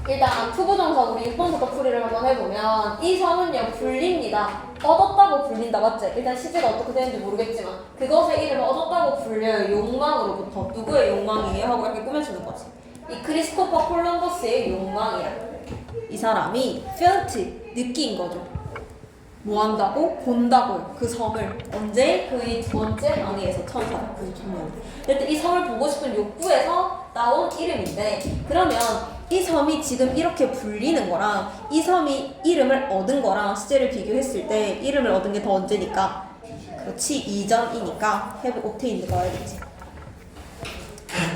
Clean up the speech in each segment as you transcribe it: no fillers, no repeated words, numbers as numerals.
일단 투부정사 우리 6번부터 풀이를 한번 해보면 이 섬은요 불립니다. 얻었다고 불린다 맞지? 일단 시제가 어떻게 되는지 모르겠지만 그것의 이름을 얻었다고 불려요. 욕망으로부터. 누구의 욕망이에요? 하고 이렇게 꾸며주는 거지. 이 크리스토퍼 콜럼버스의 욕망이야. 이 사람이 felt 느낀 거죠. 뭐 한다고? 본다고요. 그 섬을. 언제? 그의 두 번째 항해에서 1493년. 일단 이 섬을 보고 싶은 욕구에서 나온 이름인데 그러면 이 섬이 지금 이렇게 불리는 거랑 이 섬이 이름을 얻은 거랑 시제를 비교했을 때 이름을 얻은 게 더 언제니까? 그렇지, 이전이니까 have obtained 가야겠지.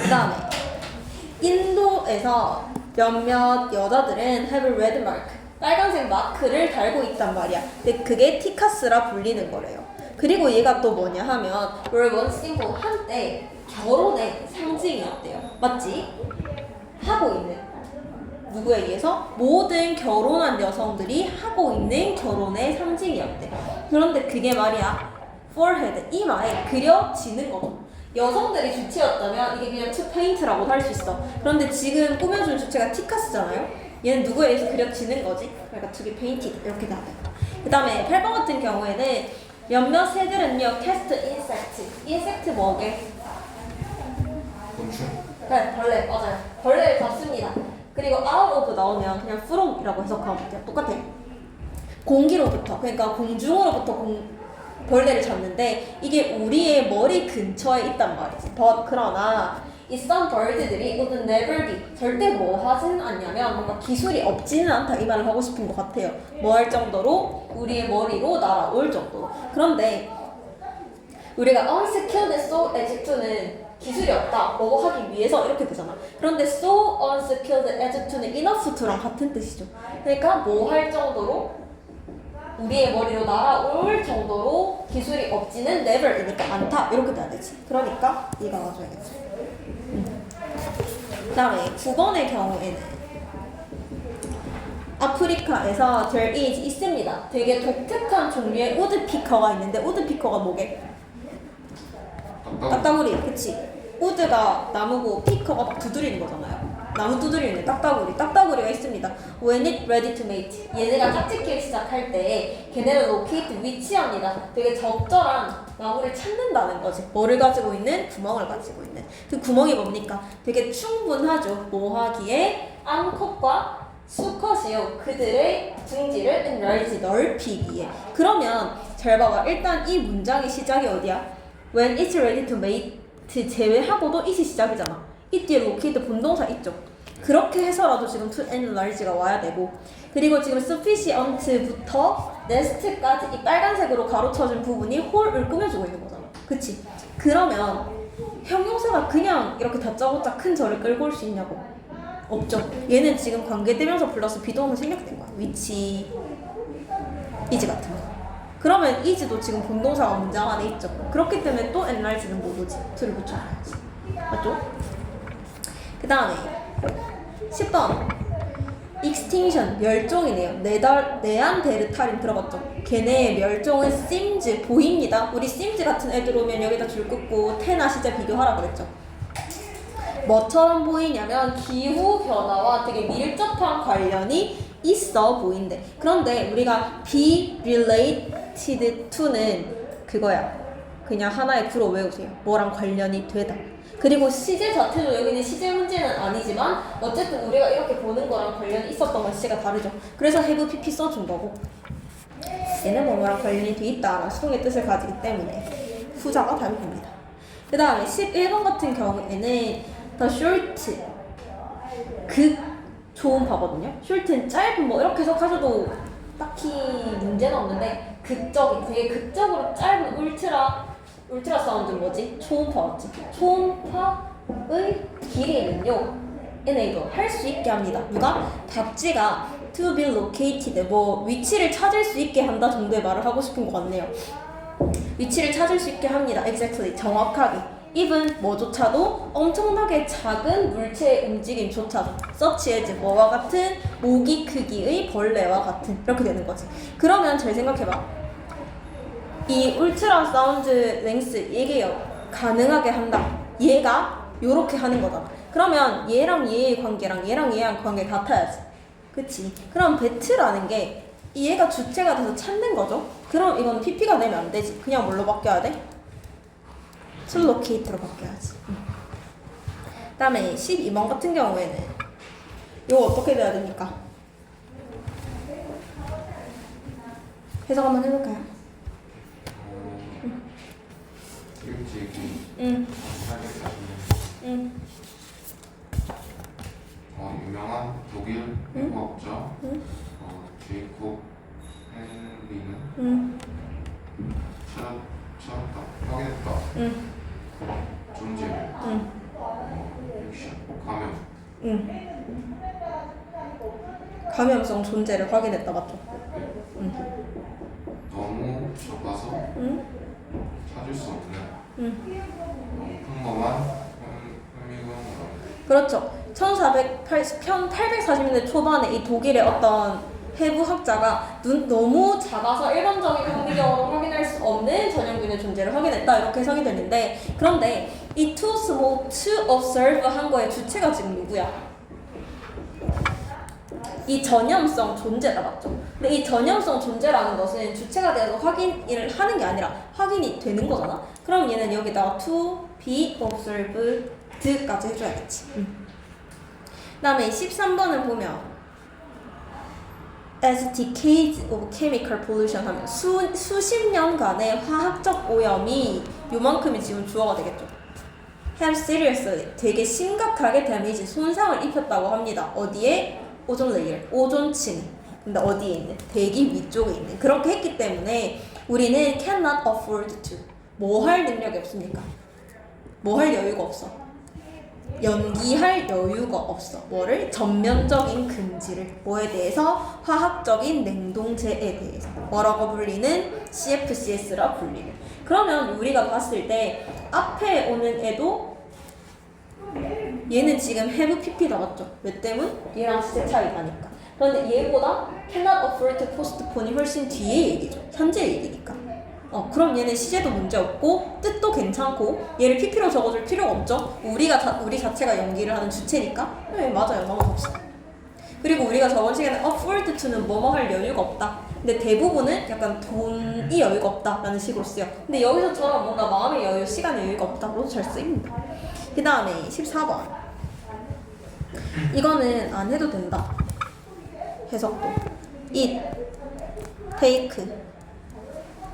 그 다음에 인도에서 몇몇 여자들은 have red mark 빨간색 마크를 달고 있단 말이야. 근데 그게 티카스라 불리는 거래요. 그리고 얘가 또 뭐냐 하면 were once simple 한때 결혼의 상징이었대요. 맞지? 하고 있는 누구에 의해서? 모든 결혼한 여성들이 하고 있는 결혼의 상징이었대. 그런데 그게 말이야 forehead 이마에 그려지는 거고 여성들이 주체였다면 이게 그냥 to paint라고도 할 수 있어. 그런데 지금 꾸며준 주체가 티카스잖아요. 얘는 누구에 의해서 그려지는 거지? 그러니까 to be painted 이렇게 나와요. 그 다음에 8번 같은 경우에는 몇몇 새들은요 test insect insect 뭐게? 곤충? 네, 벌레 맞아요. 벌레를 잡습니다. 그리고 out of 나오면 그냥 from이라고 해석하면 돼요. 똑같아요. 공기로부터 그러니까 공중으로부터 벌레를 잡는데 이게 우리의 머리 근처에 있단 말이지. but 그러나 이 some bird들이 would never be 절대 뭐 하지는 않냐면 뭔가 기술이 없지는 않다 이 말을 하고 싶은 것 같아요. 뭐 할 정도로 우리의 머리로 날아올 정도로. 그런데 우리가 unskilled so as to는 기술이 없다, 뭐 하기 위해서 이렇게 되잖아. 그런데 so unskilled as to는 enough to랑 같은 뜻이죠. 그러니까 뭐 할 정도로 우리의 머리로 날아올 정도로 기술이 없지는 never이니까 않다 이렇게 돼야 되지. 그러니까 이가 와줘야겠지. 그 다음에 9번의 경우에는 아프리카에서 there is 있습니다. 되게 독특한 종류의 우드피커가 있는데 우드피커가 뭐게? 딱따구리, 그치? 우드가 나무고 피커가 막 두드리는 거잖아요. 나무 두드리는 딱따구리가 있습니다. When it ready to mate 얘네가 짝짓기를 시작할 때 걔네를 locate 위치합니다. 되게 적절한 나무를 찾는다는 거지. 뭐를 가지고 있는? 구멍을 가지고 있는. 그 구멍이 뭡니까? 되게 충분하죠. 뭐 하기에? 암컷과 수컷이요. 그들의 둥지를 enlarge 넓히기에. 그러면 잘 봐봐. 일단 이 문장의 시작이 어디야? When it's ready to mate 제외하고도 it이 시작이잖아. 이 뒤에 locate 본동사 있죠. 그렇게 해서라도 지금 to enlarge가 와야 되고 그리고 지금 sufficient부터 nest까지 이 빨간색으로 가로쳐진 부분이 whole을 꾸며주고 있는 거잖아. 그치? 그러면 형용사가 그냥 이렇게 다짜고짜 큰 절을 끌고 올 수 있냐고? 없죠. 얘는 지금 관계대명사 플러스 비동사 생략된 거야. which, is 같은 거. 그러면 is도 지금 본동사가 문장 안에 있죠. 그렇기 때문에 또 enlarge는 못 오지. to를 붙여놔야지. 맞죠? 그 다음에 10번 extinction 멸종이네요. 네안데르탈인 들어봤죠? 걔네의 멸종은 seems 보입니다. 우리 seems 같은 애들 오면 여기다 줄 긋고 태나 시제 비교하라 그랬죠. 뭐처럼 보이냐면 기후 변화와 되게 밀접한 관련이 있어 보인대. 그런데 우리가 be related to는 그거야. 그냥 하나의 구로 외우세요. 뭐랑 관련이 되다. 그리고 시제 자체도 여기는 시제 문제는 아니지만 어쨌든 우리가 이렇게 보는 거랑 관련이 있었던 건 시제가 다르죠. 그래서 have pp 써준 거고 얘는 뭐랑 관련이 돼 있다라는 수동의 뜻을 가지기 때문에 후자가 답이 됩니다. 그 다음에 11번 같은 경우에는 the short 극 좋은 바거든요. short는 짧은 뭐 이렇게 해석하셔도 딱히 문제는 없는데 극적인 되게 극적으로 짧은 울트라 사운드는 뭐지? 초음파 맞지? 초음파의 길이는요 enable 할 수 있게 합니다. 누가? 답지가 to be located 뭐 위치를 찾을 수 있게 한다 정도의 말을 하고 싶은 것 같네요. 위치를 찾을 수 있게 합니다. exactly 정확하게. even 뭐조차도 엄청나게 작은 물체의 움직임조차도 such as 뭐와 같은 모기 크기의 벌레와 같은 이렇게 되는 거지. 그러면 잘 생각해봐. 이 울트라 사운드 랭스 이게 가능하게 한다. 얘가 요렇게 하는 거잖아. 그러면 얘랑 얘의 관계랑 얘랑 얘랑 관계 같아야지. 그치? 그럼 bet라는 게 얘가 주체가 돼서 찾는 거죠. 그럼 이건 pp가 되면 안 되지. 그냥 뭘로 바뀌어야 돼? to locate로 바뀌어야지. 그다음에 12번 같은 경우에는 이거 어떻게 돼야 됩니까? 해석 한번 해볼까요? 일찍이 응. 440년 유명한 독일 해부학자 제이콥 헨리는 찾았다, 확인했다. 존재를 액션, 감염. 감염성 존재를 확인했다, 맞죠? 너무 작아서 찾을 수 없는 평범한 혐의금이라고. 그렇죠. 1840년대 초반에 이 독일의 어떤 해부학자가 너무 작아서 일반적인 현미경으로 확인할 수 없는 전염균의 존재를 확인했다, 이렇게 해석이 되는데, 그런데 이 too small to observe 한 거의 주체가 지금 누구야? 이 전염성 존재다, 맞죠? 근데 이 전염성 존재라는 것은 주체가 되어서 확인을 하는 게 아니라 확인이 되는 거잖아? 그럼 얘는 여기다가 to be observed까지 해줘야겠지. 그 다음에 13번을 보면 as decades of chemical pollution 하면 수십 년간의 화학적 오염이 요만큼이 지금 주어가 되겠죠. have seriously 되게 심각하게 damage 손상을 입혔다고 합니다. 어디에? 오존 레이어, 오존층. 근데 어디에 있는? 대기 위쪽에 있는. 그렇게 했기 때문에 우리는 cannot afford to. 뭐 할 능력이 없습니까? 뭐 할 여유가 없어. 연기할 여유가 없어. 뭐를? 전면적인 금지를. 뭐에 대해서? 화학적인 냉동제에 대해서. 뭐라고 불리는? CFCS라 불리는. 그러면 우리가 봤을 때 앞에 오는 애도 얘는 지금 have pp다, 맞죠? 왜 때문? 얘랑 시제 차이 나니까. 그런데 얘보다 cannot afford to postpone이 훨씬 뒤에 얘기죠. 현재 얘기니까. 그럼 얘는 시제도 문제 없고 뜻도 괜찮고 얘를 pp로 적어줄 필요가 없죠. 우리 자체가 연기를 하는 주체니까. 네, 맞아요. 넘어갑시다. 그리고 우리가 저번 시간에 afford to는 뭐뭐 할 여유가 없다. 근데 대부분은 약간 돈이 여유가 없다라는 식으로 쓰여. 근데 여기서처럼 뭔가 마음의 여유, 시간의 여유가 없다로 잘 쓰입니다. 그 다음에 14번. 이거는 안 해도 된다. 해석도. it, take,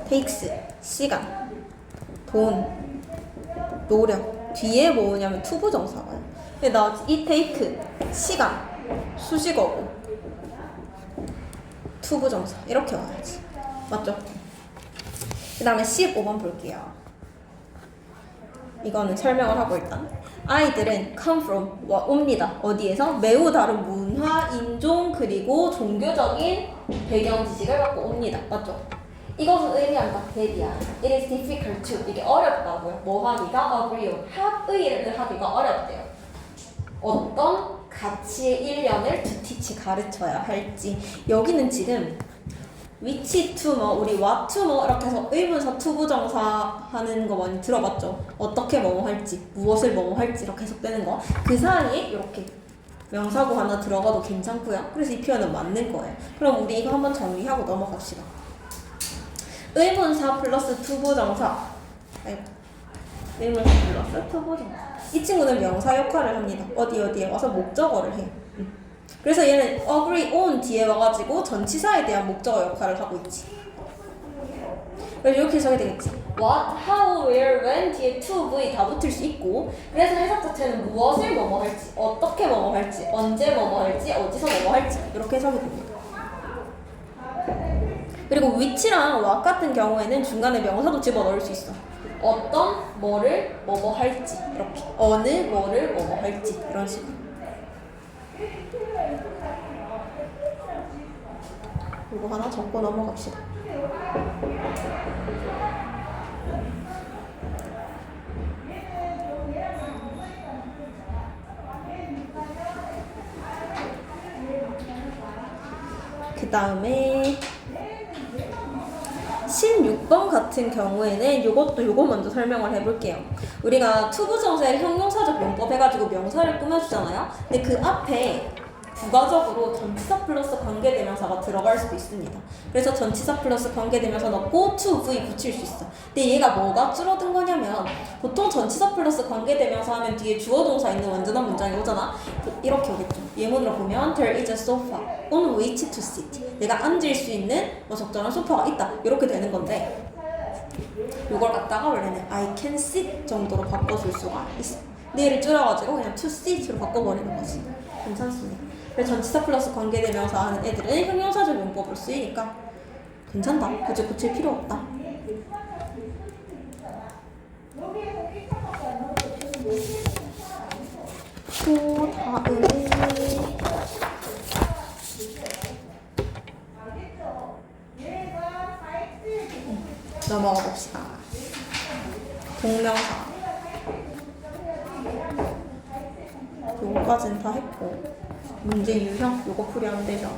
takes, 시간, 돈, 노력. 뒤에 뭐냐면 투부정사가요. 근데 나 it, take, 시간, 수식어고, 투부정사. 이렇게 와야지. 맞죠? 그 다음에 15번 볼게요. 이거는 설명을 하고 일단 아이들은 come from 옵니다. 어디에서? 매우 다른 문화, 인종, 그리고 종교적인 배경 지식을 갖고 옵니다. 맞죠? 이것은 의미한다. 대비야. It is difficult to. 이게 어렵다고요. 뭐 하기가? agree. 합의를 하기가 어렵대요. 어떤 가치의 일련을 to teach 가르쳐야 할지. 여기는 지금 which to 뭐 우리 what to 뭐 이렇게 해서 의문사 투부정사 하는 거 많이 들어봤죠. 어떻게 뭐뭐 할지, 무엇을 뭐뭐 할지 이렇게 해석되는 거. 그 사이에 이렇게 명사구 하나 들어가도 괜찮고요. 그래서 이 표현은 맞는 거예요. 그럼 우리 이거 한번 정리하고 넘어갑시다. 의문사 플러스 투부정사. 의문사 플러스 투부정사. 이 친구는 명사 역할을 합니다. 어디에 와서 목적어를 해. 그래서 얘는 agree on 뒤에 와가지고 전치사에 대한 목적어 역할을 하고 있지. 그래서 이렇게 해석이 되겠지. What, how, where, when 뒤에 to, v 다 붙을 수 있고, 그래서 해석 자체는 무엇을 뭐뭐 할지, 어떻게 뭐뭐 할지, 언제 뭐뭐 할지, 어디서 뭐뭐 할지 이렇게 해석이 됩니다. 그리고 which랑 what 같은 경우에는 중간에 명사도 집어넣을 수 있어. 어떤 뭐를 뭐뭐 할지 이렇게, 어느 뭐를 뭐뭐 할지 이런 식으로. 이거 하나 적고 넘어갑시다. 그 다음에 16번 같은 경우에는 요거 먼저 설명을 해볼게요. 우리가 투부정사의 형용사적 용법 해가지고 명사를 꾸며주잖아요. 근데 그 앞에 부가적으로 전치사 플러스 관계대명사가 들어갈 수도 있습니다. 그래서 전치사 플러스 관계대명사 넣고 to v 붙일 수 있어. 근데 얘가 뭐가 줄어든 거냐면 보통 전치사 플러스 관계대명사 하면 뒤에 주어 동사 있는 완전한 문장이 오잖아. 이렇게 오겠죠. 예문으로 보면 there is a sofa on which to sit. 내가 앉을 수 있는 적절한 소파가 있다. 이렇게 되는 건데 이걸 갖다가 원래는 I can sit 정도로 바꿔줄 수가 있어. 근데 얘를 줄여가지고 그냥 to sit로 바꿔버리는 거지. 괜찮습니다. 그래서 전치사 플러스 관계대명사 하는 애들은 형용사적 용법으로 쓰이니까 괜찮다. 굳이 고칠 필요 없다. 또 다음에 넘어가 봅시다. 동명사. 요거까지는 다 했고 문제 유형 요거 풀이하면 되죠.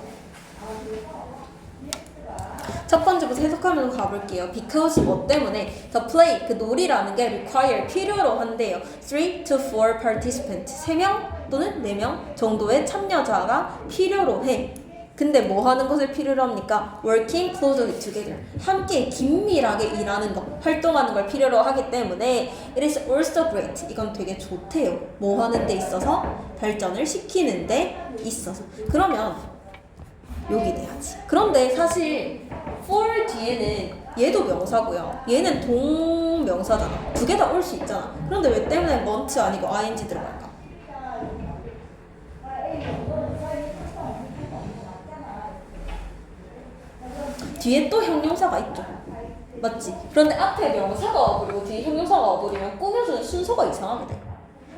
첫 번째부터 해석하면서 가볼게요. because 뭐 때문에 the play 그 놀이라는 게 require 필요로 한대요. 3 to 4 participant 3명 또는 4명 정도의 참여자가 필요로 해. 근데 뭐 하는 것을 필요로 합니까? working closely together 함께 긴밀하게 일하는 것, 활동하는 걸 필요로 하기 때문에 it is also great 이건 되게 좋대요. 뭐 하는 데 있어서? 발전을 시키는 데 있어서. 그러면 여기 돼야지. 그런데 사실 for 뒤에는 얘도 명사고요. 얘는 동명사잖아. 두 개 다 올 수 있잖아. 그런데 왜 때문에 want 아니고 ing 들어갈까? 뒤에 또 형용사가 있죠. 맞지? 그런데 앞에 명사가 와버리고 뒤에 형용사가 와버리면 꾸며주는 순서가 이상하게 돼.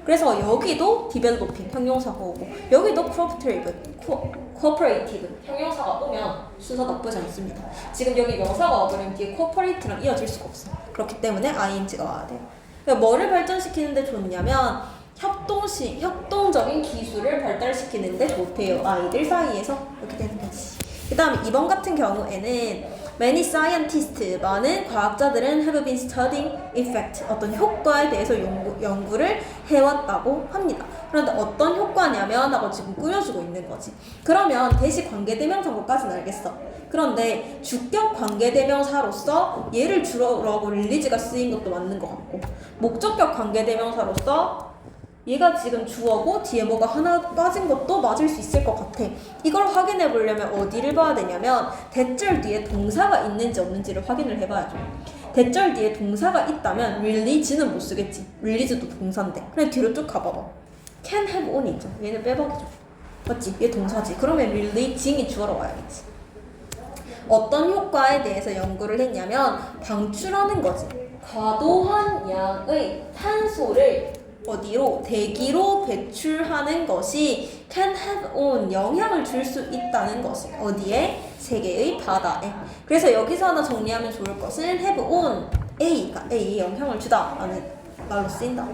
그래서 여기도 developing 형용사가 오고 여기도 cooperative 형용사가 오면 순서 나쁘지 않습니다. 지금 여기 명사가 와버리면 뒤에 cooperate랑 이어질 수가 없어. 그렇기 때문에 ing가 와야 돼요. 그러니까 뭐를 발전시키는데 좋냐면 협동적인 기술을 발달시키는데 좋대요. 아이들 사이에서 이렇게 되는 거지. 그 다음에 2번 같은 경우에는 many scientists 많은 과학자들은 have been studying effect 어떤 효과에 대해서 연구를 해왔다고 합니다. 그런데 어떤 효과냐면 하고 지금 꾸며주고 있는 거지. 그러면 대시 관계대명사고까지는 알겠어. 그런데 주격 관계대명사로서 얘를 주라고 릴리즈가 쓰인 것도 맞는 것 같고 목적격 관계대명사로서 얘가 지금 주어고 뒤에 뭐가 하나 빠진 것도 맞을 수 있을 것 같아. 이걸 확인해 보려면 어디를 봐야 되냐면 대절 뒤에 동사가 있는지 없는지를 확인을 해봐야죠. 대절 뒤에 동사가 있다면 release는 못 쓰겠지. release도 동사인데. 그냥 뒤로 쭉 가봐봐. can have on 있죠. 얘는 빼박이죠. 맞지? 얘 동사지. 그러면 releasing이 주어로 와야겠지. 어떤 효과에 대해서 연구를 했냐면 방출하는 거지. 과도한 양의 탄소를 어디로? 대기로 배출하는 것이 can have on 영향을 줄 수 있다는 것이 어디에? 세계의 바다에. 그래서 여기서 하나 정리하면 좋을 것은 have on A가 A에 영향을 주다 라는 말로 쓰인다.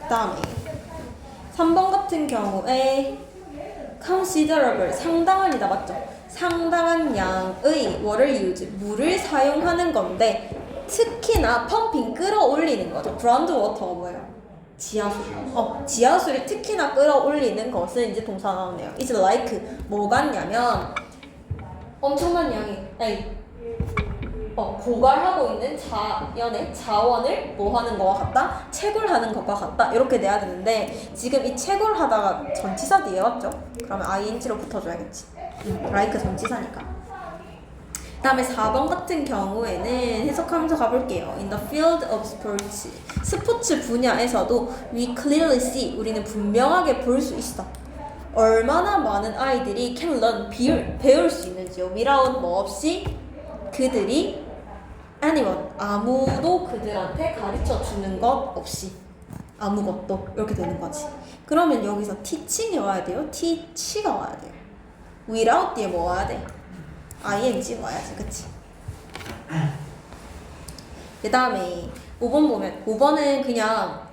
그 다음에 3번 같은 경우에 considerable 상당한이다 맞죠? 상당한 양의 water use 물을 사용하는 건데 특히나 펌핑 끌어올리는 거죠. ground water가 뭐예요? 지하수. 지하수를 특히나 끌어올리는 것은 이제 동사 나오네요. It's like 뭐 같냐면 엄청난 양이 고갈하고 있는 자연의 자원을 뭐 하는 거와 같다? 채굴하는 것과 같다. 이렇게 내야 되는데 지금 이 채굴하다가 전치사 뒤에 왔죠? 그러면 ing로 붙어줘야겠지. like 전치사니까. 그 다음에 4번 같은 경우에는 해석하면서 가볼게요. In the field of sports 스포츠 분야에서도 we clearly see 우리는 분명하게 볼 수 있어. 얼마나 많은 아이들이 can learn 배울 수 있는지요. without 뭐 없이 그들이 anyone 아무도 그들한테 가르쳐 주는 것 없이 아무것도 이렇게 되는 거지. 그러면 여기서 teaching이 와야 돼요. teach가 와야 돼요. without 뒤에 뭐 와야 돼? ing 와야지, 그치? 그 다음에 5번 보면 5번은 그냥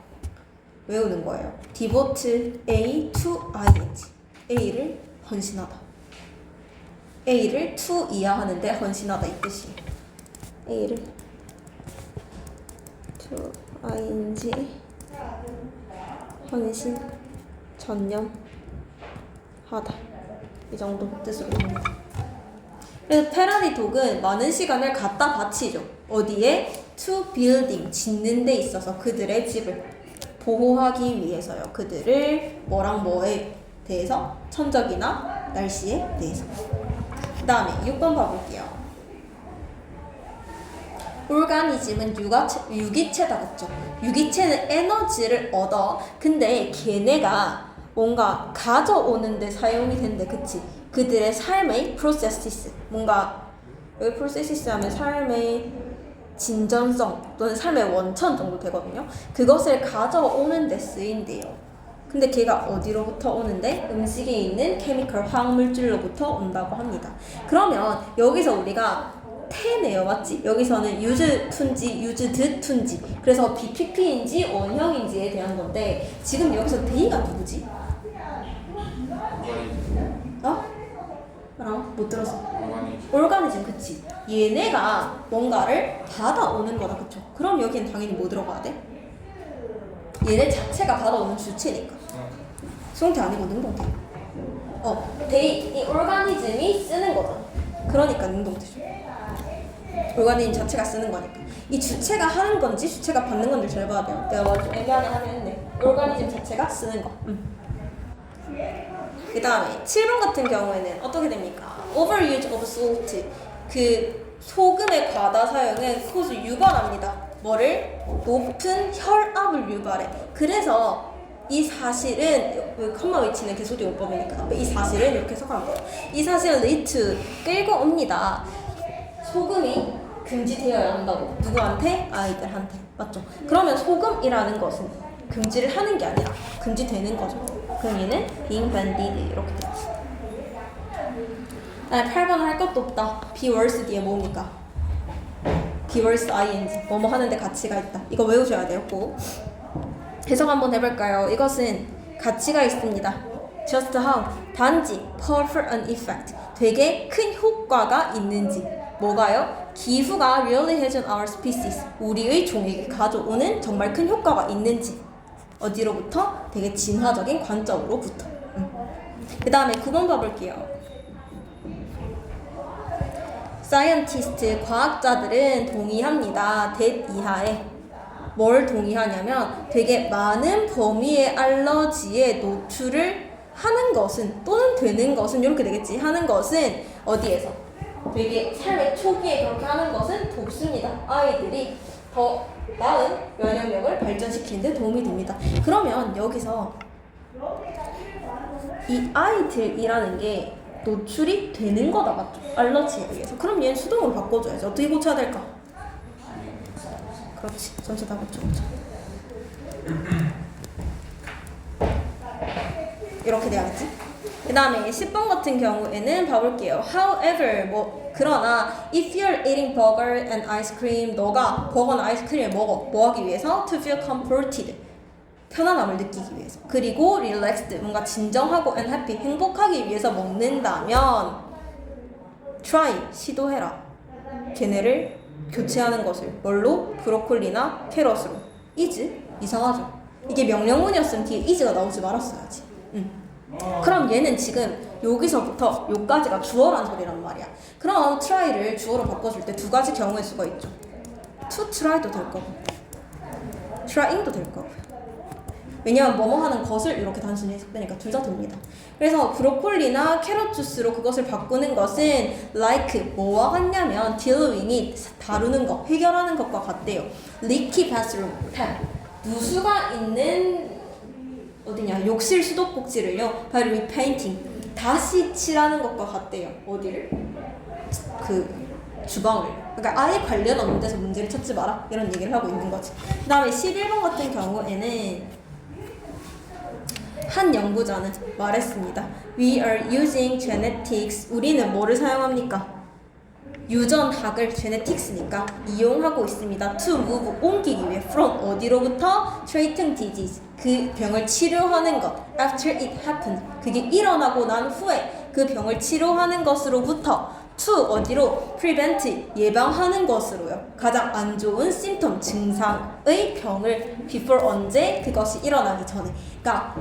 외우는 거예요. devote A to ing. A를 헌신하다. A를 to 이하하는데 헌신하다 이 뜻이. A를 to ing 헌신 전념하다 이 정도 뜻으로 됩니다. 그래서 페라디 독은 많은 시간을 갖다 바치죠. 어디에? to building 짓는 데 있어서 그들의 집을 보호하기 위해서요. 그들을 뭐랑 뭐에 대해서? 천적이나 날씨에 대해서. 그 다음에 6번 봐볼게요. 오르가니즘은 유기체다, 그쵸? 유기체는 에너지를 얻어. 근데 걔네가 뭔가 가져오는데 사용이 된대, 그치? 그들의 삶의 프로세시스, 뭔가 여기 프로세시스 하면 삶의 진전성 또는 삶의 원천 정도 되거든요. 그것을 가져오는 데 쓰인대요. 근데 걔가 어디로부터 오는데? 음식에 있는 케미컬 화학물질로부터 온다고 합니다. 그러면 여기서 우리가 태네요, 맞지? 여기서는 유즈 툰지, 유즈 드 툰지. 그래서 BPP인지 원형인지에 대한 건데 지금 여기서 데이가 누구지? 어? 뭐라고? 못 들었어. 오르가니즘, 그치? 얘네가 뭔가를 받아오는 거다, 그쵸? 그럼 여기엔 당연히 뭐 들어가야 돼? 얘네 자체가 받아오는 주체니까. 수동태 아니고 능동태. 이 오르가니즘이 쓰는 거잖아. 그러니까 능동태죠. 오르가니즘 자체가 쓰는 거니까. 이 주체가 하는 건지 주체가 받는 건지 잘 봐야 돼요. 내가 좀 애매하게 하긴 했네. 오르가니즘 자체가 쓰는 거. 그 다음에 7번 같은 경우에는 어떻게 됩니까? Overuse of salt. 그 소금의 과다 사용은 cause 유발합니다. 뭐를? 높은 혈압을 유발해. 그래서 이 사실은 컴마 위치는 계속 용법이니까 이 사실은 이렇게 해석하면 돼요. 이 사실은 lead to 끌고 옵니다. 소금이 금지되어야 한다고. 누구한테? 아이들한테. 맞죠? 그러면 소금이라는 것은 금지를 하는 게 아니라 금지되는 거죠. 그럼 얘는 being bandied 이렇게 되지. 8번은 할 것도 없다. be worse 뒤에 뭡니까? be worse ing. 뭐뭐 하는데 가치가 있다. 이거 외우셔야 돼요. 꼭. 해석 한번 해볼까요? 이것은 가치가 있습니다. just how. 단지 powerful an effect. 되게 큰 효과가 있는지. 뭐가요? 기후가 really has on our species. 우리의 종에게 가져오는 정말 큰 효과가 있는지. 어디로부터? 되게 진화적인 관점으로부터. 그 다음에 9번 봐볼게요. scientist, 과학자들은 동의합니다. that 이하에. 뭘 동의하냐면 되게 많은 범위의 알러지에 노출을 하는 것은 또는 되는 것은 이렇게 되겠지. 하는 것은 어디에서? 되게 삶의 초기에 그렇게 하는 것은 돕습니다. 아이들이 더 나은 면역력을 발전시키는 데 도움이 됩니다. 그러면 여기서 이 아이들이라는 게 노출이 되는 거다, 맞죠? 알러지에 의해서. 그럼 얘는 수동으로 바꿔줘야지. 어떻게 고쳐야 될까? 그렇지. 전체 다 고쳐보자. 이렇게 돼야겠지? 그 다음에 10번 같은 경우에는 봐볼게요. However, 그러나 if you're eating burger and ice cream, 너가 버거나 아이스크림을 먹어. 뭐 하기 위해서? To feel comforted. 편안함을 느끼기 위해서. 그리고 relaxed, 뭔가 진정하고 and happy, 행복하기 위해서 먹는다면 try, 시도해라. 걔네를 교체하는 것을 뭘로? 브로콜리나 캐럿으로. is? 이상하죠? 이게 명령문이었으면 뒤에 is가 나오지 말았어야지. 그럼 얘는 지금 여기서부터 여기까지가 주어란 소리란 말이야. 그럼 try를 주어로 바꿔줄 때 두 가지 경우의 수가 있죠. to try도 될 거고 trying도 될 거고. 왜냐면 뭐뭐 하는 것을 이렇게 단순히 해석되니까 둘 다 됩니다. 그래서 브로콜리나 캐럿 주스로 그것을 바꾸는 것은 like 뭐와 같냐면 dealing it, 다루는 것, 해결하는 것과 같대요. leaky bathroom tab, 누수가 있는 어디냐, 욕실 수도꼭지를요 by repainting, 다시 칠하는 것과 같대요. 어디를? 그 주방을. 그러니까 아예 관련 없는 데서 문제를 찾지 마라 이런 얘기를 하고 있는 거지. 그 다음에 11번 같은 경우에는 한 연구자는 말했습니다. We are using genetics. 우리는 뭐를 사용합니까? 유전학을 제네틱스니까 이용하고 있습니다. to move 옮기기 위해 from 어디로부터 treating disease 그 병을 치료하는 것 after it happened 그게 일어나고 난 후에 그 병을 치료하는 것으로부터 to 어디로 prevent 예방하는 것으로요. 가장 안 좋은 symptom 증상의 병을 before 언제 그것이 일어나기 전에 그러니까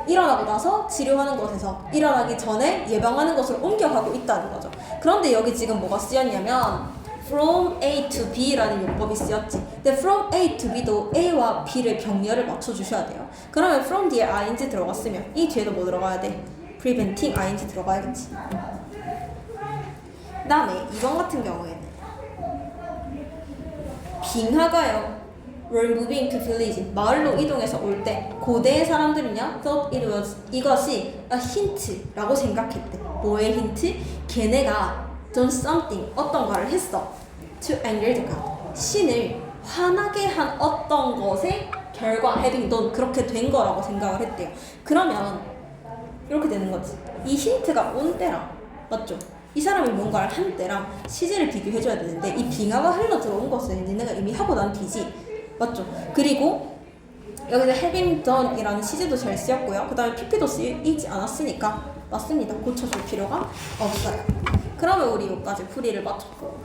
일어나고 나서 치료하는 것에서 일어나기 전에 예방하는 것으로 옮겨가고 있다는 거죠. 그런데 여기 지금 뭐가 쓰였냐면 from A to B라는 용법이 쓰였지. 근데 from A to B도 A와 B를 병렬을 맞춰주셔야 돼요. 그러면 from 뒤에 ing 들어갔으면 이 뒤에도 뭐 들어가야 돼? preventing ing 들어가야겠지. 그 다음에 2번 같은 경우에는 빙하가요 were moving to village 마을로 이동해서 올 때 고대의 사람들은요 thought it was 이것이 a hint라고 생각했대. 뭐의 힌트? 걔네가 done something 어떤가를 했어 to anger the god 신을 화나게 한 어떤 것의 결과 having done 그렇게 된 거라고 생각을 했대요. 그러면 이렇게 되는 거지. 이 힌트가 온 때랑 맞죠? 이 사람이 뭔가를 한 때랑 시제를 비교해줘야 되는데 이 빙하가 흘러 들어온 것은 니네가 이미 하고 난 뒤지 맞죠? 그리고 여기서 having done이라는 시제도 잘 쓰였고요. 그 다음에 pp도 쓰이지 않았으니까 맞습니다. 고쳐줄 필요가 없어요. 그러면 우리 여기까지 풀이를 마쳤고